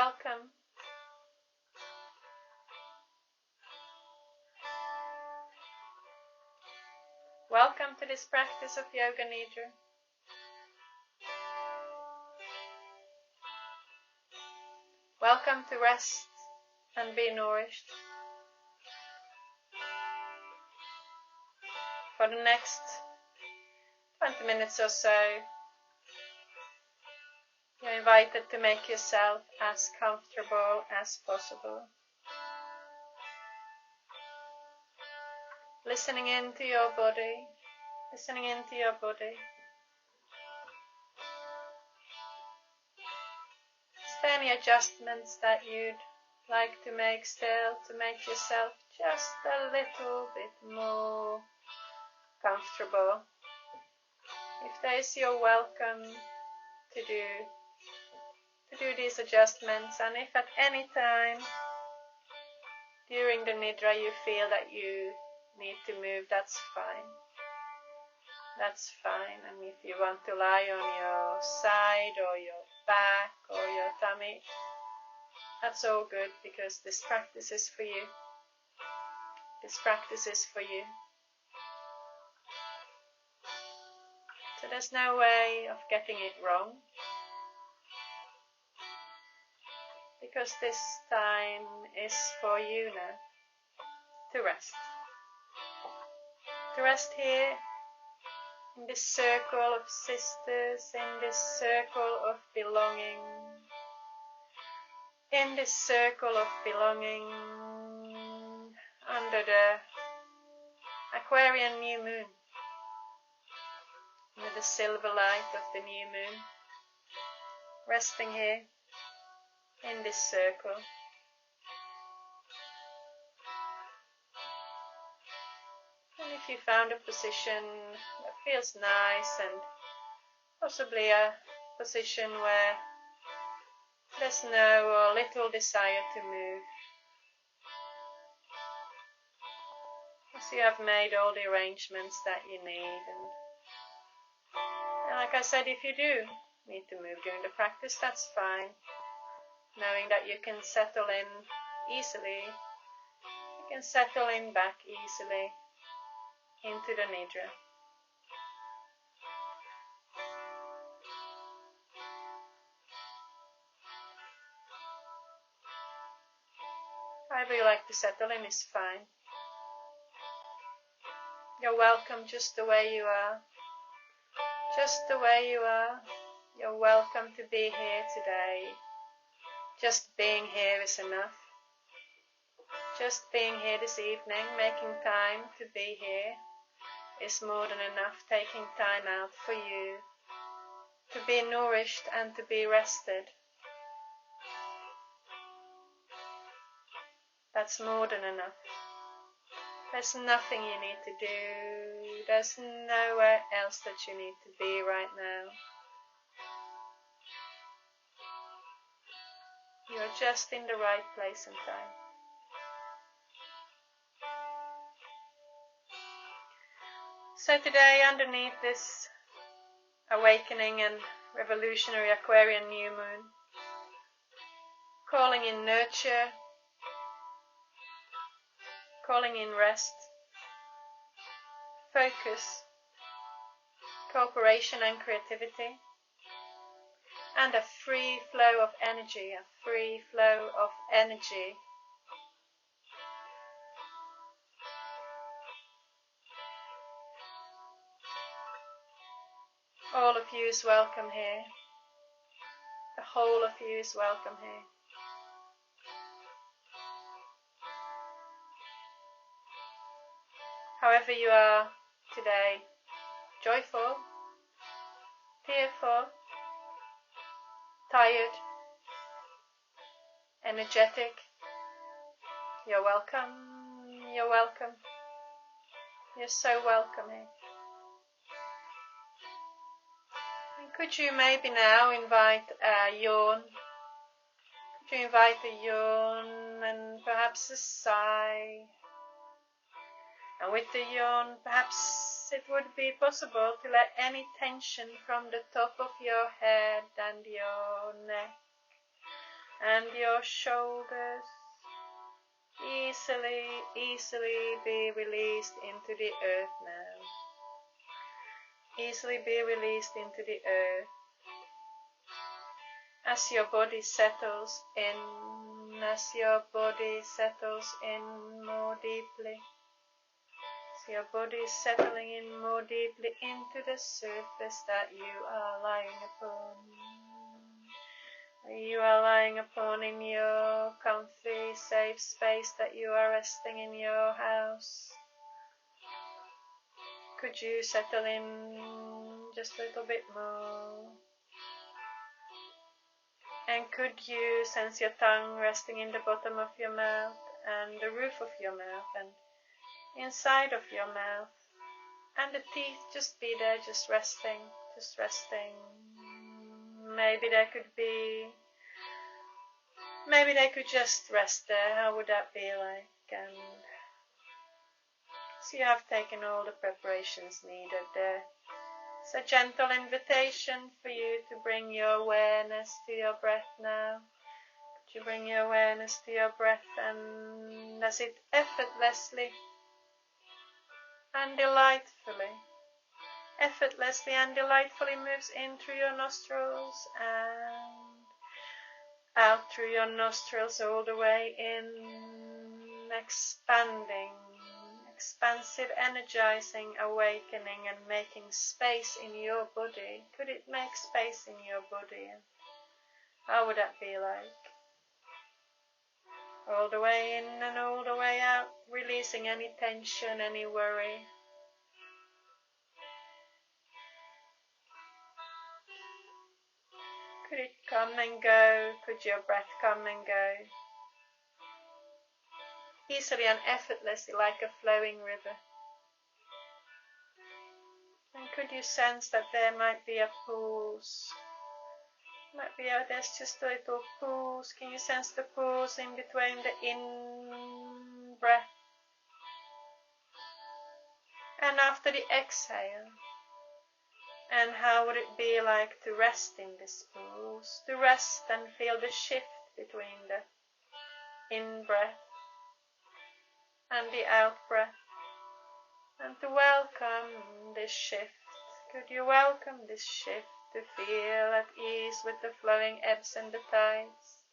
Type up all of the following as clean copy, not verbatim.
welcome. Welcome to this practice of Yoga Nidra. Welcome to rest and be nourished. For the next 20 minutes or so, you're invited to make yourself as comfortable as possible. Listening into your body, listening into your body. Is there any adjustments that you'd like to make still to make yourself just a little bit more comfortable? If there is, you're welcome to do these adjustments, and if at any time during the Nidra you feel that you need to move, that's fine. That's fine. And if you want to lie on your side or your back or your tummy, that's all good, because this practice is for you. This practice is for you. So there's no way of getting it wrong, because this time is for you now to rest. To rest here in this circle of sisters, in this circle of belonging, in this circle of belonging under the Aquarian new moon, under the silver light of the new moon, resting here in this circle. And if you found a position that feels nice, and possibly a position where there's no or little desire to move, as you have made all the arrangements that you need, and like I said, if you do need to move during the practice, that's fine, knowing that you can settle in easily, you can settle in back easily into the Nidra. However you like to settle in is fine. You're welcome just the way you are. Just the way you are. You're welcome to be here today. Just being here is enough. Just being here this evening, making time to be here, is more than enough. Taking time out for you to be nourished and to be rested. That's more than enough. There's nothing you need to do. There's nowhere else that you need to be right now. You're just in the right place and time. So today, underneath this awakening and revolutionary Aquarian new moon, calling in nurture, calling in rest, focus, cooperation and creativity, and a free flow of energy, a free flow of energy. All of you is welcome here. The whole of you is welcome here. However you are today, joyful, tearful, tired, energetic, you're welcome, you're welcome. You're so welcome here. And could you maybe now invite a yawn? Could you invite a yawn and perhaps a sigh? And with the yawn, perhaps it would be possible to let any tension from the top of your head and your neck and your shoulders. Easily be released into the earth now. Easily be released into the earth. As your body settles in, more deeply. As your body is settling in more deeply into the surface that you are lying upon. You are lying upon in your comfy, safe space that you are resting in your house. Could you settle in just a little bit more? And could you sense your tongue resting in the bottom of your mouth and the roof of your mouth and inside of your mouth? And the teeth just be there, just resting. Maybe they could just rest there. How would that be like? And so you have taken all the preparations needed there. It's a gentle invitation for you to bring your awareness to your breath now. Could you bring your awareness to your breath, and as it effortlessly and delightfully moves in through your nostrils and out through your nostrils, all the way in, expanding, expansive, energizing, awakening, and making space in your body. Could it make space in your body? How would that be like? All the way in and all the way out, releasing any tension, any worry. Could it come and go? Could your breath come and go? Easily and effortlessly, like a flowing river. And could you sense that there might be a pause? There's just a little pause. Can you sense the pause in between the in-breath and after the exhale? And how would it be like to rest in this pause? To rest and feel the shift between the in-breath and the out-breath. And to welcome this shift. Could you welcome this shift? To feel at ease with the flowing ebbs and the tides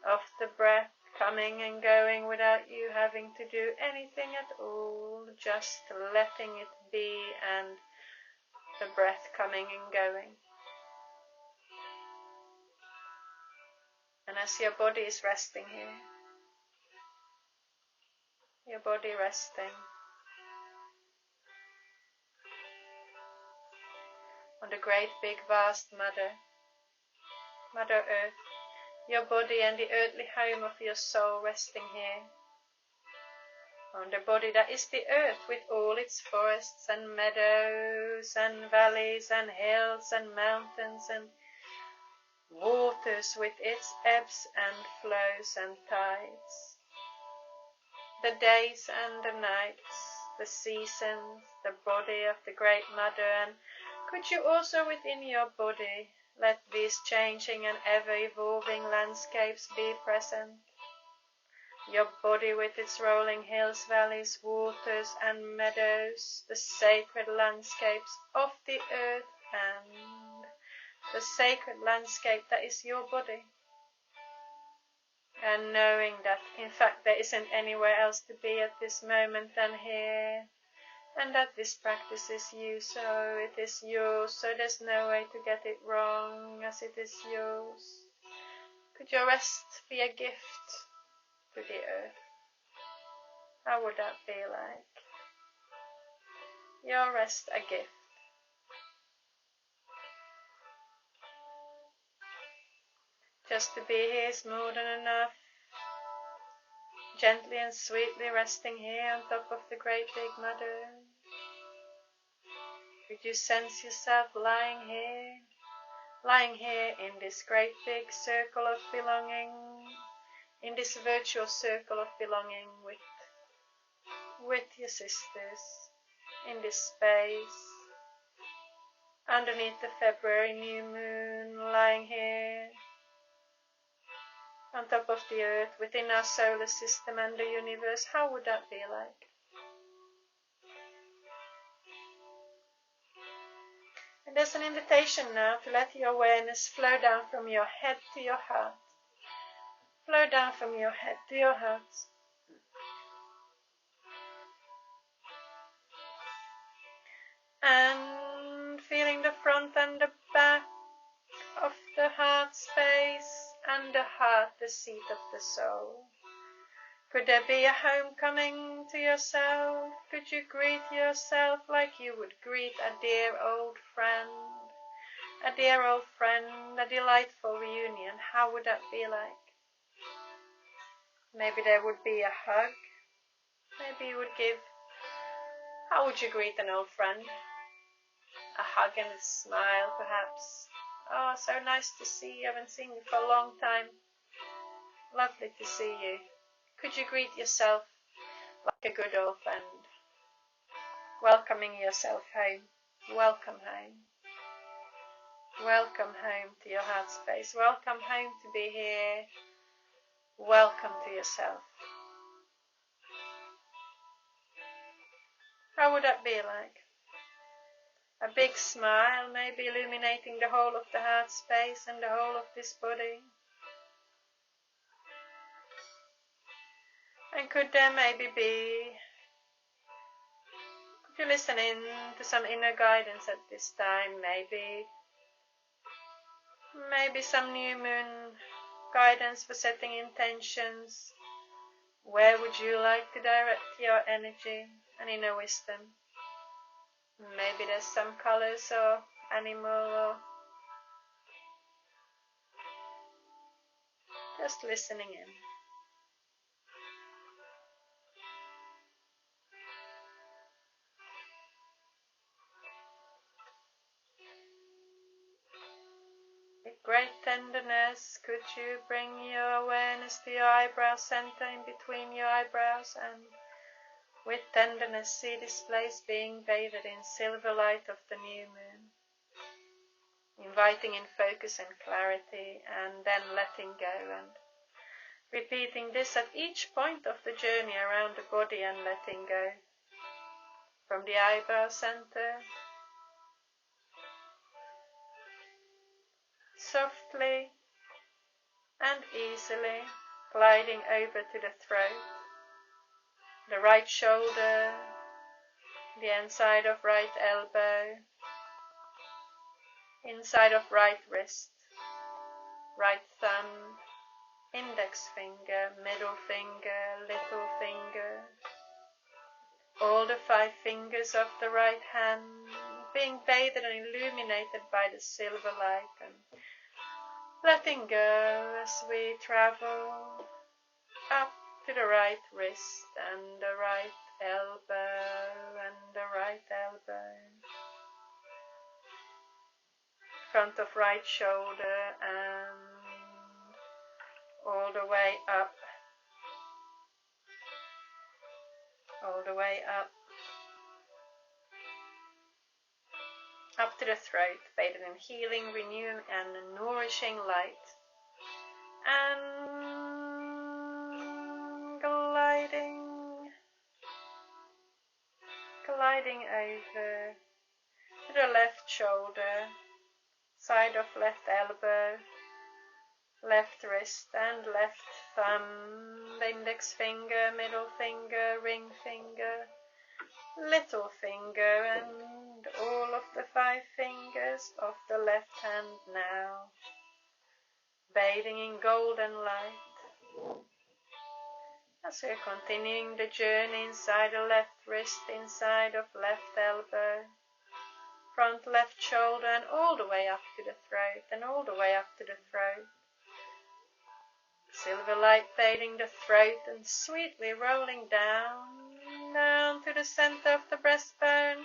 of the breath coming and going without you having to do anything at all, just letting it be, and the breath coming and going. And as your body is resting here, your body resting on the great big vast Mother Earth, your body and the earthly home of your soul resting here, on the body that is the earth with all its forests and meadows and valleys and hills and mountains and waters with its ebbs and flows and tides, the days and the nights, the seasons, the body of the great Mother. And could you also within your body let these changing and ever-evolving landscapes be present? Your body with its rolling hills, valleys, waters and meadows, the sacred landscapes of the earth and the sacred landscape that is your body. And knowing that in fact there isn't anywhere else to be at this moment than here. And that this practice is you, so it is yours, so there's no way to get it wrong, as it is yours. Could your rest be a gift to the earth? How would that be like? Your rest a gift. Just to be here is more than enough. Gently and sweetly resting here on top of the great big Mother. Could you sense yourself lying here in this great big circle of belonging, in this virtual circle of belonging with your sisters, in this space, underneath the February new moon, lying here, on top of the earth, within our solar system and the universe. How would that be like? And there's an invitation now to let your awareness flow down from your head to your heart. Flow down from your head to your heart. And feeling the front and the back of the heart space, and the heart, the seat of the soul. Could there be a homecoming to yourself? Could you greet yourself like you would greet a dear old friend? A dear old friend, a delightful reunion. How would that be like? Maybe there would be a hug. Maybe you would give... How would you greet an old friend? A hug and a smile, perhaps. Oh, so nice to see you. I haven't seen you for a long time. Lovely to see you. Could you greet yourself like a good old friend? Welcoming yourself home. Welcome home. Welcome home to your heart space. Welcome home to be here. Welcome to yourself. How would that be like? A big smile, maybe illuminating the whole of the heart space and the whole of this body. And could there maybe be, could you listen in to some inner guidance at this time? Maybe some new moon guidance for setting intentions. Where would you like to direct your energy and inner wisdom? Maybe there's some colors or animal or just listening in. With great tenderness, could you bring your awareness to your eyebrow center in between your eyebrows, and with tenderness see this place being bathed in silver light of the new moon, inviting in focus and clarity, and then letting go, and repeating this at each point of the journey around the body, and letting go from the eyebrow center. Softly and easily gliding over to the throat, the right shoulder, the inside of right elbow, inside of right wrist, right thumb, index finger, middle finger, little finger, all the 5 fingers of the right hand being bathed and illuminated by the silver light, and letting go as we travel up to the right wrist and the right elbow and the right elbow, front of right shoulder, and all the way up, all the way up to the throat, bathed in healing, renewing and nourishing light, and gliding over to the left shoulder, side of left elbow, left wrist and left thumb, index finger, middle finger, ring finger, little finger, and all of the 5 fingers of the left hand now, bathing in golden light. As we're continuing the journey inside the left wrist, inside of left elbow, front left shoulder, and all the way up to the throat, and all the way up to the throat. Silver light bathing the throat and sweetly rolling down to the center of the breastbone,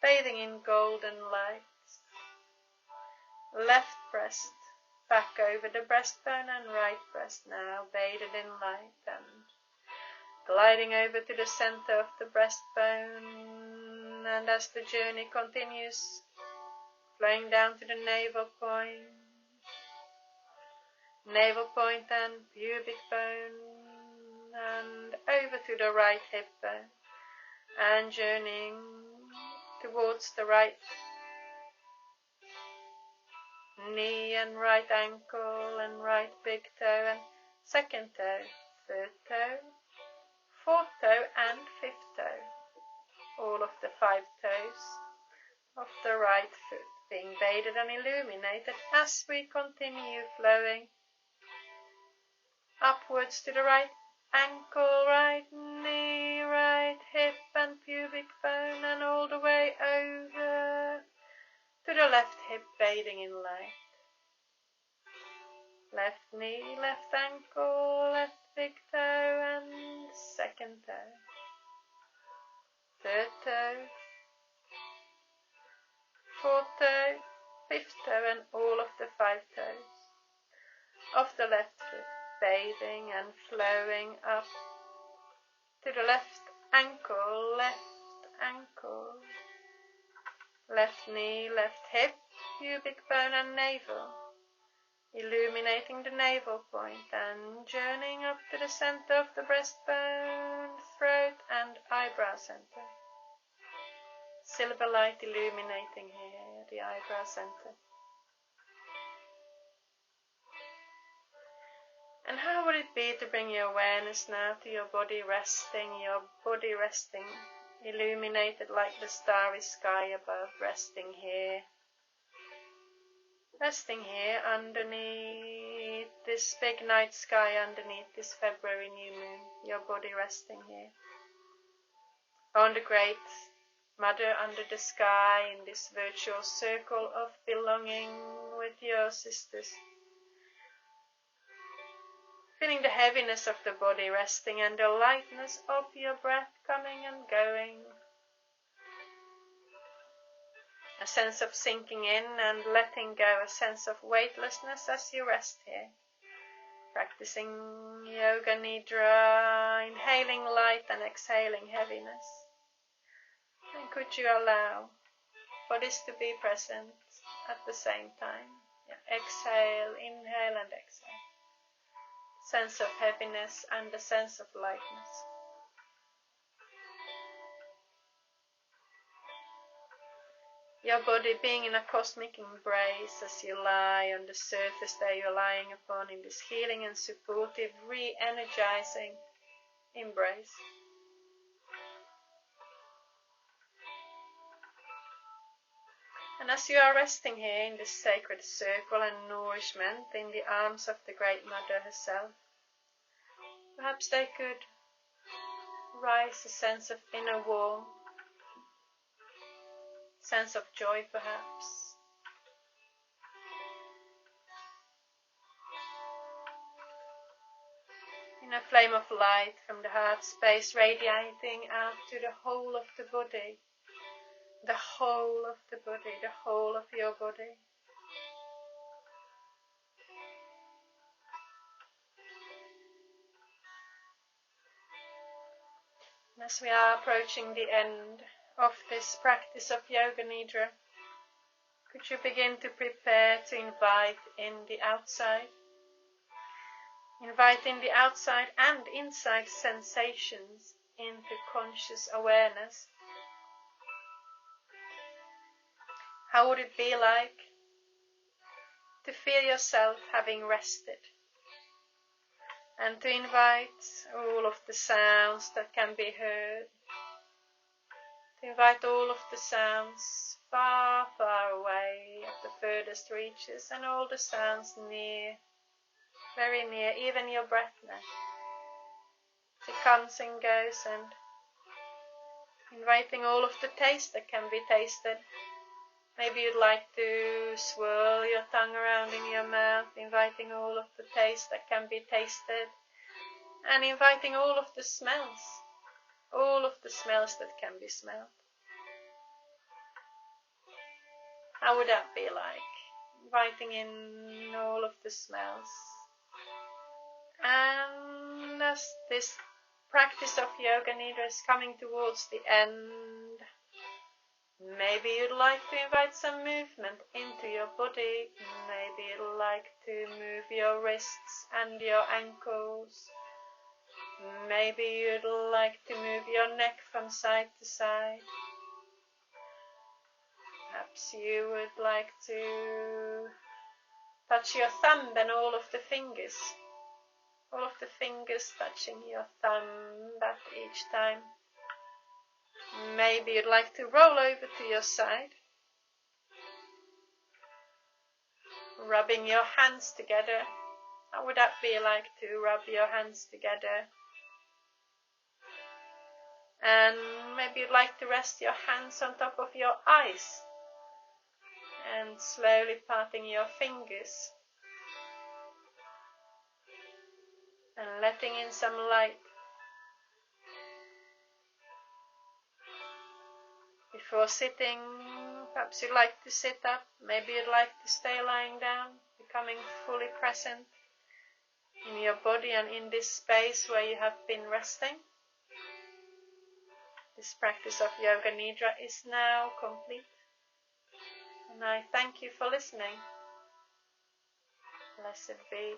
bathing in golden light. Left breast back over the breastbone, and right breast now bathed in light, and gliding over to the center of the breastbone, and as the journey continues, flowing down to the navel point, navel point and pubic bone, and over to the right hip bone, and journeying towards the right knee and right ankle and right big toe and second toe, third toe, fourth toe and fifth toe. All of the 5 toes of the right foot being bathed and illuminated as we continue flowing upwards to the right ankle, right knee, right hip and pubic bone, and all the way over to the left hip bathing in light. Left knee, left ankle, left big toe and second toe, third toe, fourth toe, fifth toe and all of the 5 toes of the left foot, bathing and flowing up to the left ankle, left knee, left hip, pubic bone and navel, illuminating the navel point and journeying up to the center of the breastbone, throat and eyebrow center. Silver light illuminating here, the eyebrow center. And how would it be to bring your awareness now to your body resting, illuminated like the starry sky above, resting here underneath this big night sky, underneath this February new moon, your body resting here on the great Mother under the sky, in this virtual circle of belonging with your sisters. Feeling the heaviness of the body resting and the lightness of your breath coming and going. A sense of sinking in and letting go, a sense of weightlessness as you rest here. Practicing Yoga Nidra, inhaling light and exhaling heaviness. And could you allow for this to be present at the same time? Yeah. Exhale, inhale and exhale. Sense of heaviness and the sense of lightness. Your body being in a cosmic embrace as you lie on the surface that you're lying upon in this healing and supportive, re-energizing embrace. And as you are resting here in this sacred circle and nourishment in the arms of the Great Mother herself, perhaps they could rise a sense of inner warmth, sense of joy perhaps. In a flame of light from the heart space radiating out to the whole of the body. The whole of the body, the whole of your body. And as we are approaching the end of this practice of Yoga Nidra, could you begin to prepare to invite in the outside? Invite in the outside and inside sensations into conscious awareness. How would it be like to feel yourself having rested and to invite all of the sounds that can be heard, to invite all of the sounds far, far away at the furthest reaches and all the sounds near, very near, even your breath now. It comes and goes, and inviting all of the taste that can be tasted. Maybe you'd like to swirl your tongue around in your mouth, inviting all of the taste that can be tasted, and inviting all of the smells that can be smelled. How would that be like? Inviting in all of the smells. And as this practice of Yoga Nidra is coming towards the end, Maybe you'd like to invite some movement into your body. Maybe you'd like to move your wrists and your ankles. Maybe you'd like to move your neck from side to side. Perhaps you would like to touch your thumb and all of the fingers. All of the fingers touching your thumb at each time. Maybe you'd like to roll over to your side. Rubbing your hands together. How would that be like to rub your hands together? And maybe you'd like to rest your hands on top of your eyes. And slowly parting your fingers. And letting in some light. Before sitting, perhaps you'd like to sit up, maybe you'd like to stay lying down, becoming fully present in your body and in this space where you have been resting. This practice of Yoga Nidra is now complete, and I thank you for listening. Blessed be.